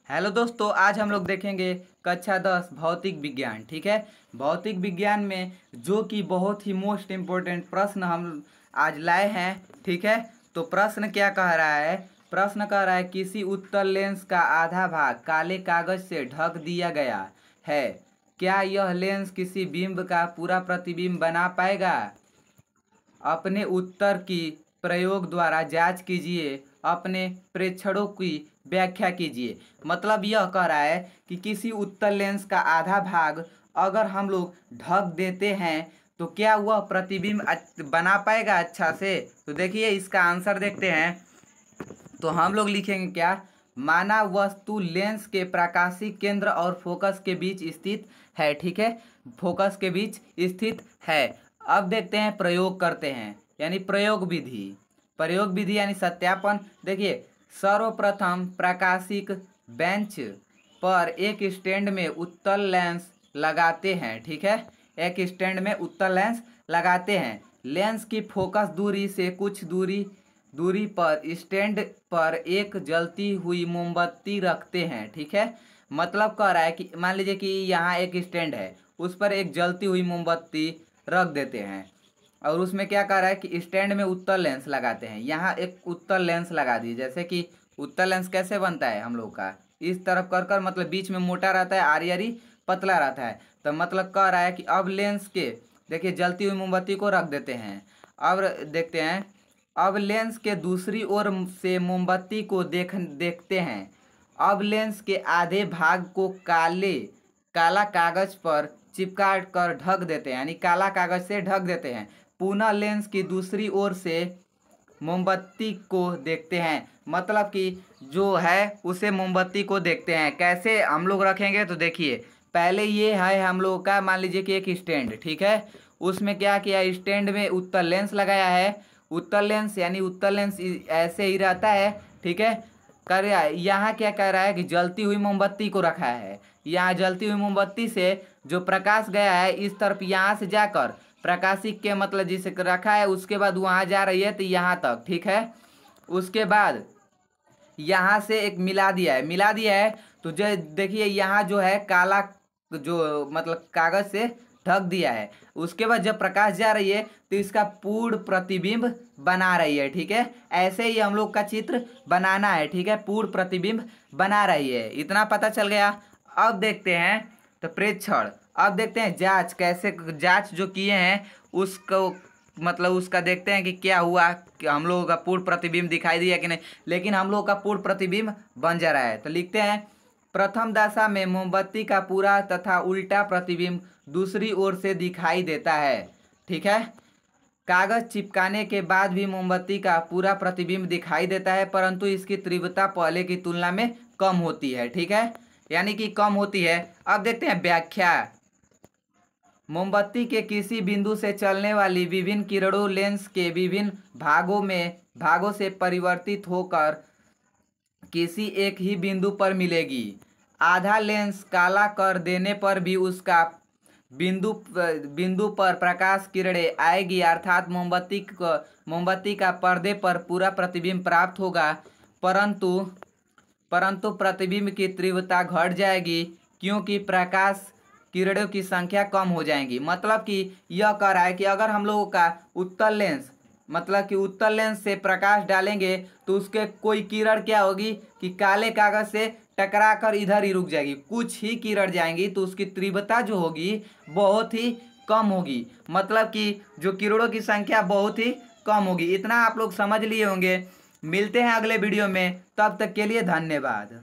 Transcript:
Hello दोस्तों, आज हम लोग देखेंगे कक्षा 10 भौतिक विज्ञान। ठीक है। भौतिक विज्ञान में जो कि बहुत ही मोस्ट इम्पोर्टेंट प्रश्न हम आज लाए हैं। ठीक है। तो प्रश्न क्या कह रहा है? प्रश्न कह रहा है किसी उत्तल लेंस का आधा भाग काले कागज से ढक दिया गया है। क्या यह लेंस किसी बिंब का पूरा प्रतिबिंब बना पाएगा? अपने उत्तर की प्रयोग द्वारा जांच कीजिए, अपने प्रेक्षणों की व्याख्या कीजिए। मतलब यह कह रहा है कि किसी उत्तल लेंस का आधा भाग अगर हम लोग ढक देते हैं तो क्या वह प्रतिबिंब बना पाएगा अच्छा से? तो देखिए इसका आंसर देखते हैं। तो हम लोग लिखेंगे क्या? माना वस्तु लेंस के प्रकाशीय केंद्र और फोकस के बीच स्थित है। ठीक है। फोकस के बीच स्थित है। अब देखते हैं, प्रयोग करते हैं यानी प्रयोग विधि। प्रयोग विधि यानी सत्यापन। देखिए, सर्वप्रथम प्रकाशिक बेंच पर एक स्टैंड में उत्तल लेंस लगाते हैं। ठीक है। एक स्टैंड में उत्तल लेंस लगाते हैं। लेंस की फोकस दूरी से कुछ दूरी पर स्टैंड पर एक जलती हुई मोमबत्ती रखते हैं। ठीक है। मतलब कह रहा है कि मान लीजिए कि यहाँ एक स्टैंड है, उस पर एक जलती हुई मोमबत्ती रख देते हैं और उसमें क्या कह रहा है कि स्टैंड में उत्तल लेंस लगाते हैं। यहाँ एक उत्तल लेंस लगा दिए। जैसे कि उत्तल लेंस कैसे बनता है हम लोग का, इस तरफ कर कर मतलब बीच में मोटा रहता है, आरी आरी पतला रहता है। तो मतलब कह रहा है कि अब लेंस के देखिए जलती हुई मोमबत्ती को रख देते हैं। अब देखते हैं, अब लेंस के दूसरी ओर से मोमबत्ती को देखते हैं। अब लेंस के आधे भाग को काला कागज पर चिपका कर ढक देते हैं, यानी काला कागज से ढक देते हैं। पुनः लेंस की दूसरी ओर से मोमबत्ती को देखते हैं। मतलब कि जो है उसे मोमबत्ती को देखते हैं। कैसे हम लोग रखेंगे? तो देखिए, पहले ये है हम लोग का, मान लीजिए कि एक स्टैंड। ठीक है। उसमें क्या किया, स्टैंड में उत्तल लेंस लगाया है। उत्तल लेंस यानी उत्तल लेंस ऐसे ही रहता है। ठीक है। कर यहाँ क्या कह रहा है कि जलती हुई मोमबत्ती को रखा है। यहाँ जलती हुई मोमबत्ती से जो प्रकाश गया है इस तरफ, यहाँ से जाकर प्रकाशिक के मतलब जिसे रखा है उसके बाद वहाँ जा रही है तो यहाँ तक। ठीक है। उसके बाद यहाँ से एक मिला दिया है तो जो देखिए यहाँ जो है काला, जो मतलब कागज से ढक दिया है। उसके बाद जब प्रकाश जा रही है तो इसका पूर्ण प्रतिबिंब बना रही है। ठीक है। ऐसे ही हम लोग का चित्र बनाना है। ठीक है। पूर्ण प्रतिबिंब बना रही है, इतना पता चल गया। अब देखते हैं तो प्रेक्षण। अब देखते हैं जांच, कैसे जांच जो किए हैं उसको मतलब उसका देखते हैं कि क्या हुआ, कि हम लोगों का पूर्ण प्रतिबिंब दिखाई दिया कि नहीं। लेकिन हम लोगों का पूर्ण प्रतिबिंब बन जा रहा है। तो लिखते हैं, प्रथम दशा में मोमबत्ती का पूरा तथा उल्टा प्रतिबिंब दूसरी ओर से दिखाई देता है। ठीक है। कागज चिपकाने के बाद भी मोमबत्ती का पूरा प्रतिबिंब दिखाई देता है, परंतु इसकी तीव्रता पहले की तुलना में कम होती है। ठीक है। यानी कि कम होती है। अब देखते हैं व्याख्या। मोमबत्ती के किसी बिंदु से चलने वाली विभिन्न किरणों लेंस के विभिन्न भागों से परिवर्तित होकर किसी एक ही बिंदु पर मिलेगी। आधा लेंस काला कर देने पर भी उसका बिंदु पर प्रकाश किरणें आएगी, अर्थात मोमबत्ती का पर्दे पर पूरा प्रतिबिंब प्राप्त होगा, परंतु प्रतिबिंब की तीव्रता घट जाएगी क्योंकि प्रकाश किरणों की संख्या कम हो जाएगी। मतलब कि यह कह रहा है कि अगर हम लोगों का उत्तल लेंस मतलब कि उत्तल लेंस से प्रकाश डालेंगे तो उसके कोई किरण क्या होगी कि काले कागज से टकरा कर इधर ही रुक जाएगी, कुछ ही किरण जाएंगी तो उसकी तीव्रता जो होगी बहुत ही कम होगी। मतलब कि जो किरणों की संख्या बहुत ही कम होगी। इतना आप लोग समझ लिए होंगे। मिलते हैं अगले वीडियो में, तब तक के लिए धन्यवाद।